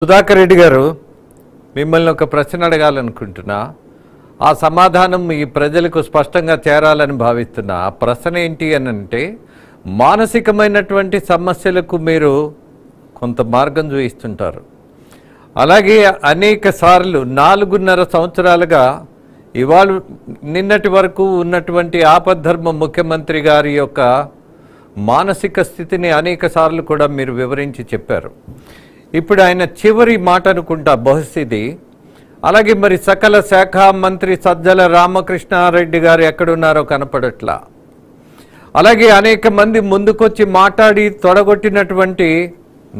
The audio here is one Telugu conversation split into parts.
సుధాకర్ రెడ్డి గారు మిమ్మల్ని ఒక ప్రశ్న అడగాలనుకుంటున్నా. ఆ సమాధానం ఈ ప్రజలకు స్పష్టంగా చేరాలని భావిస్తున్నా. ఆ ప్రశ్న ఏంటి అని అంటే, మానసికమైనటువంటి సమస్యలకు మీరు కొంత మార్గం చూపిస్తుంటారు. అలాగే అనేక సార్లు 4.5 సంవత్సరాలుగా ఇవాళ నిన్నటి వరకు ఉన్నటువంటి ఆపద్ధర్మ ముఖ్యమంత్రి గారి యొక్క మానసిక స్థితిని అనేక సార్లు కూడా మీరు వివరించి చెప్పారు. ఇప్పుడు ఆయన చివరి మాట అనుకుంటా బహుశా. అలాగే మరి సకల శాఖ మంత్రి సజ్జల రామకృష్ణారెడ్డి గారు ఎక్కడున్నారో కనపడట్లా. అలాగే అనేక మంది ముందుకొచ్చి మాట్లాడి తొడగొట్టినటువంటి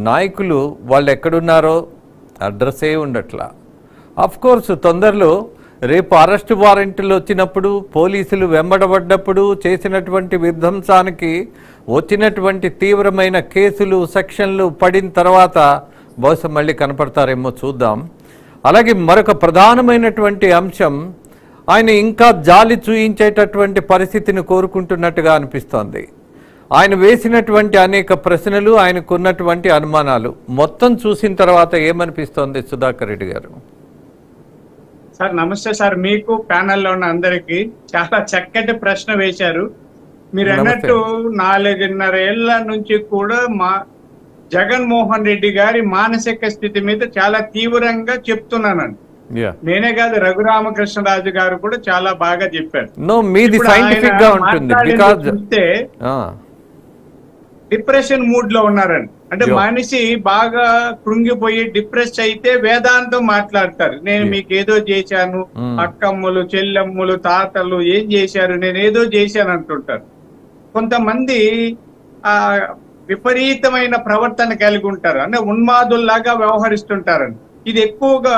నాయకులు వాళ్ళు ఎక్కడున్నారో అడ్రస్సే ఉండట్లా. కోర్స్ తొందరలో రేపు అరెస్ట్ వారెంట్లు వచ్చినప్పుడు, పోలీసులు వెంబడబడ్డప్పుడు, చేసినటువంటి విధ్వంసానికి వచ్చినటువంటి తీవ్రమైన కేసులు సెక్షన్లు పడిన తర్వాత బహుశా మళ్ళీ కనపడతారేమో చూద్దాం. అలాగే మరొక ప్రధానమైనటువంటి అంశం, ఆయన ఇంకా జాలి చూయించేటటువంటి పరిస్థితిని కోరుకుంటున్నట్టుగా అనిపిస్తోంది. ఆయన వేసినటువంటి అనేక ప్రశ్నలు, ఆయనకున్నటువంటి అనుమానాలు మొత్తం చూసిన తర్వాత ఏమనిపిస్తోంది సుధాకర్ రెడ్డి గారు? సార్ నమస్తే సార్, మీకు ప్యానెల్లో ఉన్న అందరికి చాలా చక్కటి ప్రశ్న వేశారు. మీరు అన్నట్టు 4.5 ఏళ్ల నుంచి కూడా మా జగన్మోహన్ రెడ్డి గారి మానసిక స్థితి మీద చాలా తీవ్రంగా చెప్తున్నానండి. నేనే కాదు, రఘురామకృష్ణరాజు గారు కూడా చాలా బాగా చెప్పారు. డిప్రెషన్ మూడ్ లో ఉన్నారండి. అంటే మనిషి బాగా కృంగిపోయి డిప్రెస్ అయితే వేదాంతం మాట్లాడతారు. నేను మీకు ఏదో చేశాను, అక్కమ్మలు చెల్లెమ్మలు తాతలు ఏం చేశారు, నేను ఏదో చేశాను అంటుంటారు. కొంతమంది విపరీతమైన ప్రవర్తన కలిగి ఉంటారు, అంటే ఉన్మాదుల్లాగా వ్యవహరిస్తుంటారండి. ఇది ఎక్కువగా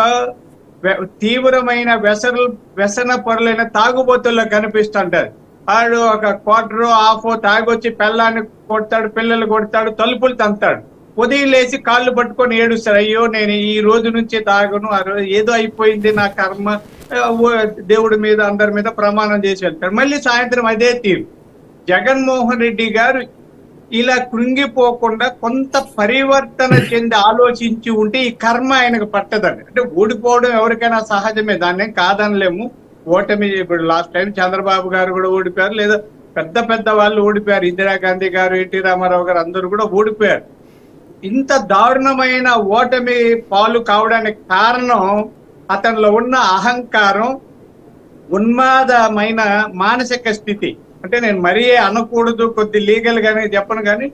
తీవ్రమైన వ్యసన పరులైన తాగుబోతుల్లో కనిపిస్తుంటారు. వాడు ఒక క్వార్టర్ హాఫ్ తాగొచ్చి పిల్లాన్ని కొడతాడు, పిల్లలు కొడతాడు, తలుపులు తంతాడు. ఉదయం లేచి కాళ్ళు పట్టుకొని ఏడుస్తాడు, అయ్యో నేను ఈ రోజు నుంచి తాగను, ఏదో అయిపోయింది నా కర్మ, దేవుడి మీద అందరి మీద ప్రమాణం చేసి వెళ్తాడు. మళ్ళీ సాయంత్రం అదే తీరు. జగన్మోహన్ రెడ్డి గారు ఇలా కృంగిపోకుండా కొంత పరివర్తన చెంది ఆలోచించి ఉంటే ఈ కర్మ ఆయనకు పట్టదండి. అంటే ఓడిపోవడం ఎవరికైనా సహజమే, దాన్ని కాదనలేము. ఓటమి ఇప్పుడు లాస్ట్ టైం చంద్రబాబు గారు కూడా ఓడిపోయారు, లేదా పెద్ద పెద్ద వాళ్ళు ఓడిపోయారు. ఇందిరాగాంధీ గారు, ఎన్టీ రామారావు గారు అందరూ కూడా ఓడిపోయారు. ఇంత దారుణమైన ఓటమి పాలు కావడానికి కారణం అతనిలో ఉన్న అహంకారం, ఉన్మాదమైన మానసిక స్థితి. అంటే నేను మరీ అనకూడదు, కొద్ది లీగల్ గానే చెప్పను, కానీ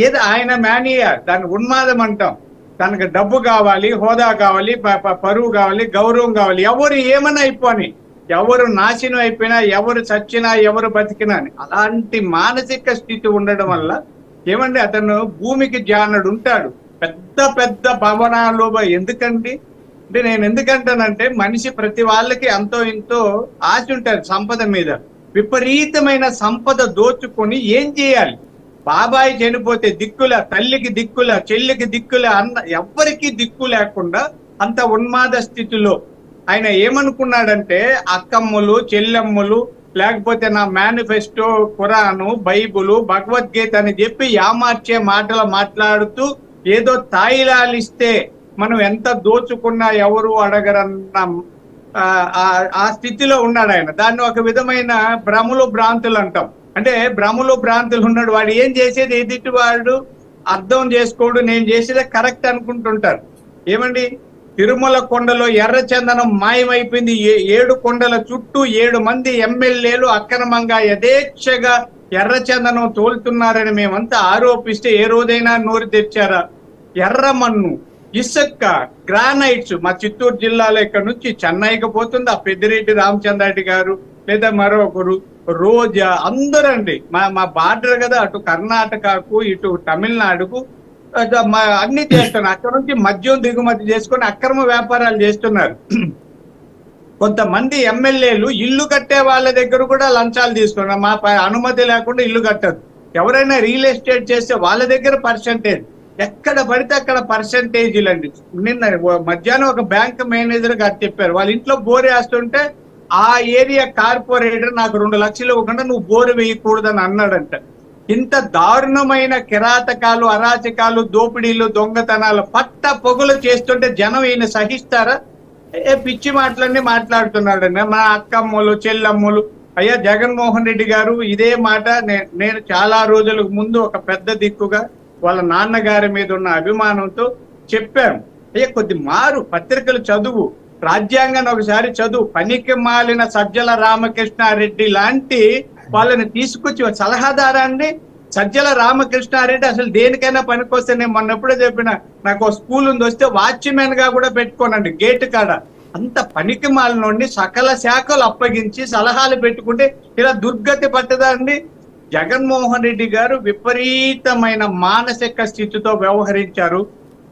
ఏది ఆయన మేనియా, దాన్ని ఉన్మాదం అంటాం. తనకు డబ్బు కావాలి, హోదా కావాలి, పరువు కావాలి, గౌరవం కావాలి, ఎవరు ఏమన్నా అయిపోని, ఎవరు నాశనం అయిపోయినా, ఎవరు చచ్చినా, ఎవరు బతికినా అలాంటి మానసిక స్థితి ఉండడం వల్ల ఏమండి అతను భూమికి జానడు ఉంటాడు. పెద్ద పెద్ద భవనాలు ఎందుకండి అంటే, నేను ఎందుకంటానంటే మనిషి ప్రతి వాళ్ళకి అంతో ఇంతో ఆశ ఉంటుంది సంపద మీద. విపరీతమైన సంపద దోచుకొని ఏం చేయాలి? బాబాయ్ చనిపోతే దిక్కుల, తల్లికి దిక్కుల, చెల్లికి దిక్కుల, ఎవ్వరికి దిక్కు లేకుండా అంత ఉన్మాద స్థితిలో ఆయన ఏమనుకున్నాడంటే, అక్కమ్మలు చెల్లెమ్మలు లేకపోతే నా మేనిఫెస్టో, ఖురాను, బైబులు, భగవద్గీత అని చెప్పి యామార్చే మాటలు మాట్లాడుతూ ఏదో తాయిలాలిస్తే మనం ఎంత దోచుకున్నా ఎవరు అడగరన్న ఆ స్థితిలో ఉన్నాడు ఆయన. దాన్ని ఒక విధమైన భ్రమలు భ్రాంతులు అంటాం. అంటే భ్రమలు భ్రాంతులు ఉన్నాడు. వాడు ఏం చేసేది ఎదుటి వాడు అర్థం చేసుకోడు, నేను చేసేదే కరెక్ట్ అనుకుంటుంటారు. ఏమండి, తిరుమల కొండలో ఎర్రచందనం మాయమైపోయింది. 7 కొండల చుట్టూ 7 మంది ఎమ్మెల్యేలు అక్రమంగా యథేచ్ఛగా ఎర్రచందనం తోలుతున్నారని మేమంతా ఆరోపిస్తే ఏ రోజైనా నోరు తెచ్చారా? ఎర్రమన్ను, ఇసుక, గ్రానైట్స్ మా చిత్తూరు జిల్లాలో ఇక్కడ నుంచి చెన్నైకి పోతుంది. ఆ పెద్దిరెడ్డి రామచంద్రారెడ్డి గారు లేదా మరొకరు, రోజా, అందరండి మా బార్డర్ కదా, అటు కర్ణాటకకు ఇటు తమిళనాడుకు అన్ని చేస్తున్నారు. అక్కడ నుంచి మద్యం దిగుమతి చేసుకొని అక్రమ వ్యాపారాలు చేస్తున్నారు. కొంతమంది ఎమ్మెల్యేలు ఇల్లు కట్టే వాళ్ళ దగ్గర కూడా లంచాలు తీసుకున్నారు. మా అనుమతి లేకుండా ఇల్లు కట్టదు. ఎవరైనా రియల్ ఎస్టేట్ చేస్తే వాళ్ళ దగ్గర పర్సంటేజ్, ఎక్కడ పడితే అక్కడ పర్సంటేజీలు అండి. నిన్న మధ్యాహ్నం ఒక బ్యాంక్ మేనేజర్ గారు చెప్పారు, వాళ్ళ ఇంట్లో బోర్ వేస్తుంటే ఆ ఏరియా కార్పొరేటర్ నాకు 2 లక్షలు ఇవ్వకుండా నువ్వు బోరు వేయకూడదని అన్నాడంట. ఇంత దారుణమైన కిరాతకాలు, అరాచకాలు, దోపిడీలు, దొంగతనాలు పట్ట పొగులు చేస్తుంటే జనం ఈయన సహిస్తారా? పిచ్చి మాటలన్నీ మాట్లాడుతున్నాడండి. మా అక్కమ్మలు, చెల్లమ్మలు. అయ్యా జగన్మోహన్ రెడ్డి గారు ఇదే మాట నేను చాలా రోజులకు ముందు ఒక పెద్ద దిక్కుగా వాళ్ళ నాన్నగారి మీద ఉన్న అభిమానంతో చెప్పాను. అయ్యా కొద్ది మారు, పత్రికలు చదువు, రాజ్యాంగాన్ని ఒకసారి చదువు. పనికి మాలిన సజ్జల రామకృష్ణారెడ్డి లాంటి వాళ్ళని తీసుకొచ్చి సలహాదారాన్ని. సజ్జల రామకృష్ణారెడ్డి అసలు దేనికైనా పనికొస్తే, నేను మొన్న ఎప్పుడో చెప్పిన, నాకు స్కూల్ ఉంది, వస్తే వాచ్మెన్ గా కూడా పెట్టుకోనండి గేట్ కాడ. అంత పనికి మాలినోడిని సకల శాఖలు అప్పగించి సలహాలు పెట్టుకుంటే ఇలా దుర్గతి పట్టదా అండి? జగన్మోహన్ రెడ్డి గారు విపరీతమైన మానసిక స్థితితో వ్యవహరించారు.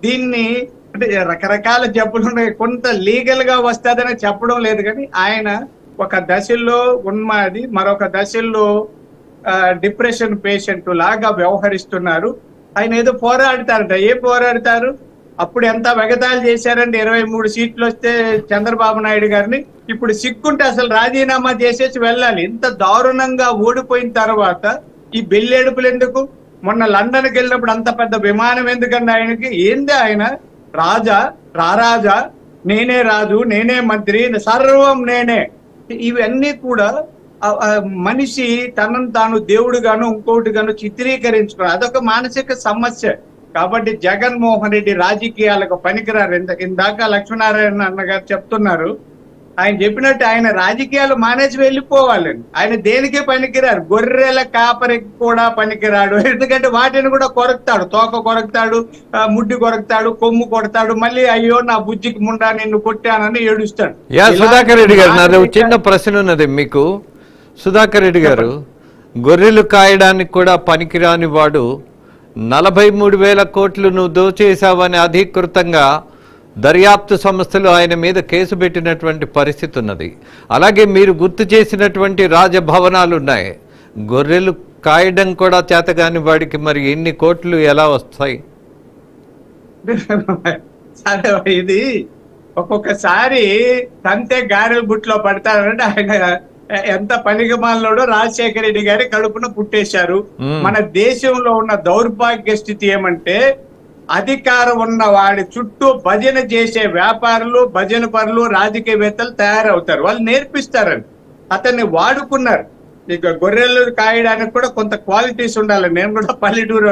దీన్ని అంటే రకరకాల జబ్బులు ఉన్నాయి, కొంత లీగల్ గా వస్తుందని చెప్పడం లేదు, కానీ ఆయన ఒక దశలో ఉన్మాది, మరొక దశలో డిప్రెషన్ పేషెంట్ లాగా వ్యవహరిస్తున్నారు. ఆయన ఏదో పోరాడతారట. ఏ పోరాడతారు? అప్పుడు ఎంత వెగతాలు చేశారండి, 23 సీట్లు వస్తే చంద్రబాబు నాయుడు గారిని. ఇప్పుడు సిక్కుంటే అసలు రాజీనామా చేసేసి వెళ్ళాలి. ఇంత దారుణంగా ఓడిపోయిన తర్వాత ఈ బెల్లేడుపులు ఎందుకు? మొన్న లండన్కి వెళ్ళినప్పుడు అంత పెద్ద విమానం ఎందుకండి ఆయనకి? ఏంది ఆయన రాజా, నేనే రాజు, నేనే మంత్రి, సర్వం నేనే. ఇవన్నీ కూడా మనిషి తనను తాను దేవుడుగాను ఇంకోటి గాను చిత్రీకరించుకున్నాడు. అదొక మానసిక సమస్య. కాబట్టి జగన్మోహన్ రెడ్డి రాజకీయాలకు పనికిరారు. ఇందాక లక్ష్మీనారాయణ అన్న గారు చెప్తున్నారు, ఆయన చెప్పినట్టు ఆయన రాజకీయాలు మానేసి వెళ్ళిపోవాలండి. ఆయన దేనికే పనికిరారు. గొర్రెల కాపరికి కూడా పనికిరాడు. ఎందుకంటే వాటిని కూడా కొరకుతాడు, తోక కొరకుతాడు, ముడ్డి కొరకుతాడు, కొమ్ము కొడతాడు, మళ్ళీ అయ్యో నా బుజ్జికి ముండా నిన్ను కొట్టానని ఏడుస్తాడు. సుధాకర్ రెడ్డి గారు, నాది చిన్న ప్రశ్న ఉన్నది మీకు. సుధాకర్ రెడ్డి గారు, గొర్రెలు కాయడానికి కూడా పనికిరాని వాడు 43,000 కోట్లు నువ్వు దోచేశావని అధికృతంగా దర్యాప్తు సంస్థలు ఆయన మీద కేసు పెట్టినటువంటి పరిస్థితి ఉన్నది. అలాగే మీరు గుర్తు చేసినటువంటి రాజభవనాలు ఉన్నాయి. గొర్రెలు కాయడం కూడా చేతగాని వాడికి మరి ఎన్ని కోట్లు ఎలా వస్తాయి? సరే, ఇది ఒక్కొక్కసారి తంతే గారెల బుట్లో పడతారంటే ఆయన ఎంత పనికిమాలినోడో రాజశేఖర రెడ్డి గారి కడుపున పుట్టేశారు. మన దేశంలో ఉన్న దౌర్భాగ్య స్థితి ఏమంటే, అధికారం ఉన్న వాడి చుట్టూ భజన చేసే వ్యాపారులు, భజన పరులు, రాజకీయవేత్తలు తయారవుతారు. వాళ్ళు నేర్పిస్తారని అతన్ని వాడుకున్నారు. ఇక గొర్రెలు కాయడానికి కూడా కొంత క్వాలిటీస్ ఉండాలి. నేను కూడా పల్లెటూరు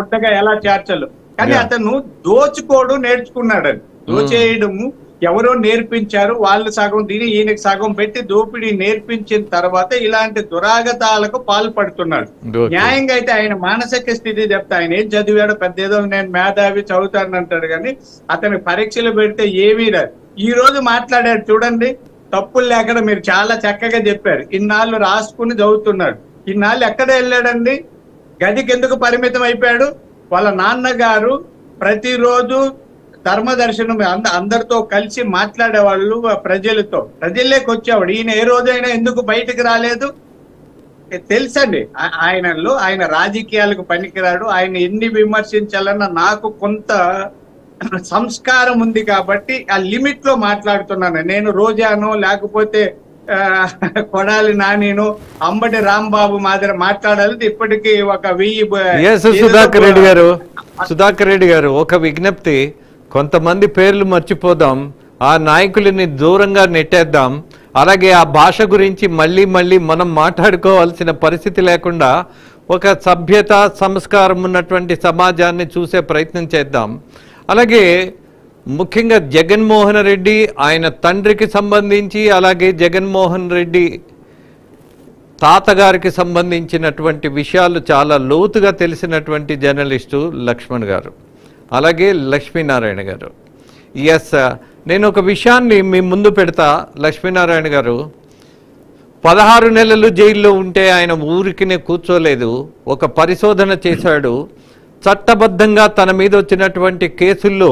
ఉట్టగా ఎలా చేర్చాలి, కానీ అతను దోచుకోవడం నేర్చుకున్నాడు. దోచేయడము ఎవరో నేర్పించారు, వాళ్ళు సగం తిని ఈయనకి సగం పెట్టి దోపిడీ నేర్పించిన తర్వాత ఇలాంటి దురాగతాలకు పాల్పడుతున్నాడు. న్యాయంగా అయితే ఆయన మానసిక స్థితి చెప్తే, ఆయన ఏం చదివాడో పెద్ద ఏదో నేను మేధావి చదువుతాను అంటాడు, కానీ అతని పరీక్షలు పెడితే ఏమీ రాదు. ఈ రోజు మాట్లాడాడు చూడండి, తప్పులు లేకుండా. మీరు చాలా చక్కగా చెప్పారు. ఇన్నాళ్ళు రాసుకుని చదువుతున్నాడు. ఇన్నాళ్ళు ఎక్కడ వెళ్ళాడండి? గదికి ఎందుకు పరిమితం అయిపోయాడు? వాళ్ళ నాన్నగారు ప్రతిరోజు ధర్మదర్శనం అందరితో కలిసి మాట్లాడేవాళ్ళు, ప్రజల్లోకి వచ్చేవాడు. ఈయన ఏ రోజైనా ఎందుకు బయటకు రాలేదు? తెలుసండి ఆయనలో. ఆయన రాజకీయాలకు పనికిరాడు. ఆయన ఎన్ని విమర్శించాలన్నా నాకు కొంత సంస్కారం ఉంది కాబట్టి ఆ లిమిట్ లో మాట్లాడుతున్నాను. నేను రోజాను, లేకపోతే కొడాలి నానిను, అంబటి రాంబాబు మాదిరి మాట్లాడాలి. ఇప్పటికీ ఒక 1000. సుధాకర్ రెడ్డి గారు, ఒక విజ్ఞప్తి. కొంతమంది పేర్లు మర్చిపోదాం, ఆ నాయకులని దూరంగా నెట్టేద్దాం. అలాగే ఆ భాష గురించి మళ్ళీ మనం మాట్లాడుకోవాల్సిన పరిస్థితి లేకుండా ఒక సభ్యత, సంస్కారం ఉన్నటువంటి సమాజాన్ని చూసే ప్రయత్నం చేద్దాం. అలాగే ముఖ్యంగా జగన్మోహన్ రెడ్డి, ఆయన తండ్రికి సంబంధించి, అలాగే జగన్మోహన్ రెడ్డి తాతగారికి సంబంధించినటువంటి విషయాలు చాలా లోతుగా తెలిసినటువంటి జర్నలిస్టు లక్ష్మణ్ గారు, అలాగే లక్ష్మీనారాయణ గారు. నేను ఒక విషయాన్ని మీ ముందు పెడతా. లక్ష్మీనారాయణ గారు 16 నెలలు జైల్లో ఉంటే ఆయన ఊరికినే కూర్చోలేదు, ఒక పరిశోధన చేశాడు. చట్టబద్ధంగా తన మీద వచ్చినటువంటి కేసుల్లో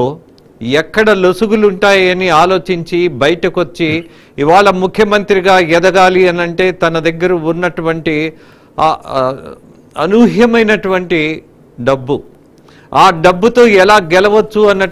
ఎక్కడ లొసుగులుంటాయని ఆలోచించి బయటకు వచ్చి ఇవాళ ముఖ్యమంత్రిగా ఎదగాలి అనంటే తన దగ్గర ఉన్నటువంటి అనూహ్యమైనటువంటి డబ్బు, ఆ డబ్బుతో ఎలా గెలవచ్చు అన్నట్టు